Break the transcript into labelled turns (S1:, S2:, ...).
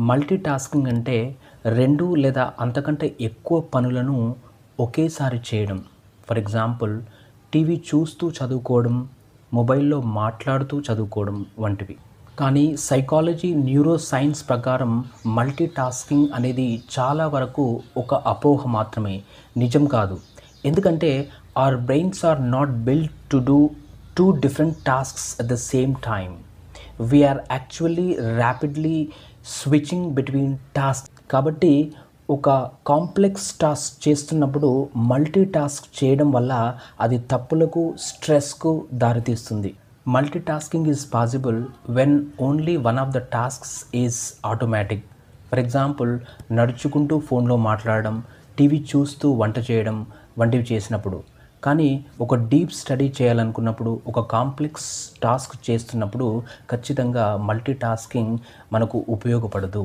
S1: Multi tasking అంటే 2 లేదా అంతకంటే ఎక్కువ పనులను ఒకేసారి చేయడం. ఫర్ ఎగ్జాంపుల్ టీవీ చూస్తూ చదువుకోవడం, మొబైల్‌లో మాట్లాడుతూ చదువుకోవడం వంటివి. కానీ సైకాలజీ, న్యూరో సైన్స్ ప్రకారం మల్టీ టాస్కింగ్ అనేది చాలా వరకు ఒక అపోహ మాత్రమే. నిజం కాదు. ఎందుకంటే our brains are not built to do 2 different tasks at the same time. We are actually rapidly switching between task. కాబట్టి ఒక కాంప్లెక్స్ టాస్క్ చేస్తున్నప్పుడు మల్టీ టాస్క్ చేయడం వల్ల అది తప్పులకు, స్ట్రెస్కు దారితీస్తుంది. Multitasking is possible when only one of the tasks is automatic. For example నడుచుకుంటూ ఫోన్లో మాట్లాడడం, టీవీ చూస్తూ వంట చేయడం వంటివి చేసినప్పుడు. కానీ ఒక డీప్ స్టడీ చేయాలనుకున్నప్పుడు, ఒక కాంప్లెక్స్ టాస్క్ చేస్తున్నప్పుడు ఖచ్చితంగా మల్టీ టాస్కింగ్ మనకు ఉపయోగపడదు.